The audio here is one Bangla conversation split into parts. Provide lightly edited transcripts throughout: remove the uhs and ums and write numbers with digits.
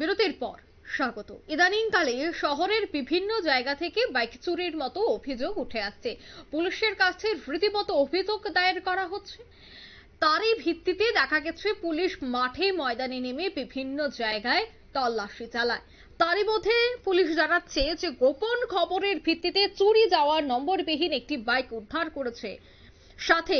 বিরতির পর স্বাগত। ইদানিংকালে শহরের বিভিন্ন জায়গা থেকে বাইক চুরির মতো অভিযোগ উঠে আসছে। পুলিশের কাছে রীতিমতো অভিযোগ দায়ের করা হচ্ছে। তারই ভিত্তিতে দেখা গেছে পুলিশ মাঠে ময়দানে নেমে বিভিন্ন জায়গায় তল্লাশি চালায়। তারই মধ্যে পুলিশ জানাচ্ছে যে গোপন খবরের ভিত্তিতে চুরি যাওয়া নম্বরবিহীন একটি বাইক উদ্ধার করেছে। সাথে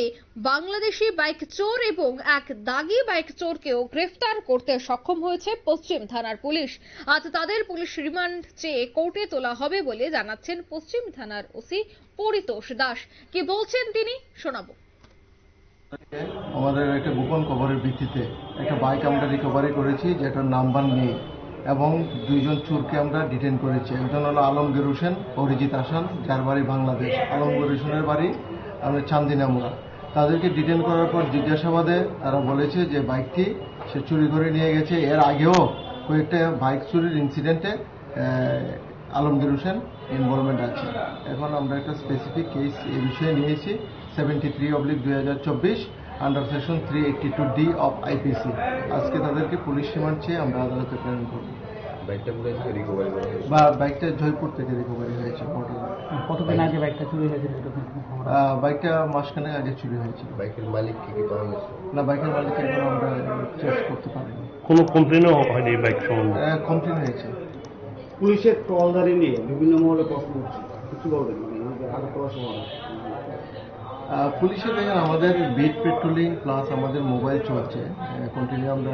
বাংলাদেশি বাইক চোর এবং এক দাগি বাইক চোরকেও গ্রেফতার করতে সক্ষম হয়েছে পশ্চিম থানার পুলিশ। আজ তাদের পুলিশ রিমান্ড চেয়ে কোর্টে তোলা হবে বলে জানাচ্ছেন পশ্চিম থানার ওসি পরিতোষ দাস। কি বলছেন তিনি শোনাবো। আমাদের একটা গোপন খবরের ভিত্তিতে একটা বাইক আমরা রিকভারি করেছি, যেটার নাম্বার নেই, এবং দুইজন চোরকে আমরা ডিটেন করেছি। একজন হলো আলমগীর হোসেন, অরিজিৎ হাসান, যার বাড়ি বাংলাদেশ। আলমগীর হোসেনের বাড়ি আমরা চান্দিনামুড়া। তাদেরকে ডিটেন করার পর জিজ্ঞাসাবাদে তারা বলেছে যে বাইকটি সে চুরি করে নিয়ে গেছে। এর আগেও কয়েকটা বাইক চুরির ইনসিডেন্টে আলমগীর হোসেন ইনভলভমেন্ট আছে। এখন আমরা একটা স্পেসিফিক কেস এই বিষয়ে নিয়েছি 73/2024 under section 382D of IPC. আজকে তাদেরকে পুলিশ রিমান্ড চেয়ে আমরা আদালতে প্রেরণ করব। বাইকটা জয়পুর থেকে রিকভারি হয়েছে। কতদিন আগে বাইকটা চুরি হয়েছিল? বাইকটা মাসখানেক আগে চুরি হয়েছিল। বাইকের মালিক কি পাওয়া গেছে? না, বাইকের মালিক এখন আমরা ট্রেস করতে পারিনি। কোনো কমপ্লেনও হয়নি বাইক সম্বন্ধে? কমপ্লেন হয়েছে। পুলিশের টহলদারি নিয়ে বিভিন্ন মহলে প্রশ্ন উঠছে, কিছু বলবেন? পুলিশের দেখেন আমাদের বিট পেট্রোলিং প্লাস আমাদের মোবাইল চলছে, কন্টিনিউ আমরা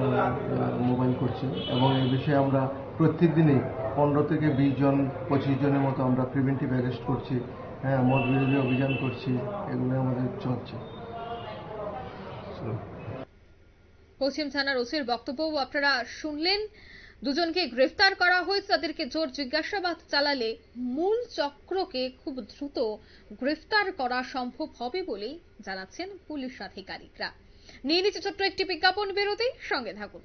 মোবাইল করছি, এবং এই বিষয়ে আমরা প্রত্যেক দিনই 15 থেকে 20 জন 25 জনের মতো আমরা প্রিভেন্টিভ অ্যারেস্ট করছি, মদ বিরোধী অভিযান করছি, এগুলো আমাদের চলছে। পশ্চিম থানার ওসির বক্তব্য আপনারা শুনলেন। দুজনকে গ্রেফতার করা হয়েছে। তাদেরকে জোর জিজ্ঞাসাবাদ চালালে মূল চক্রকে খুব দ্রুত গ্রেফতার করা সম্ভব হবে বলেই জানাচ্ছেন পুলিশ আধিকারিকরা। নিয়ে নিচ্ছে ছোট্ট একটি বিজ্ঞাপন বিরতি, সঙ্গে থাকুন।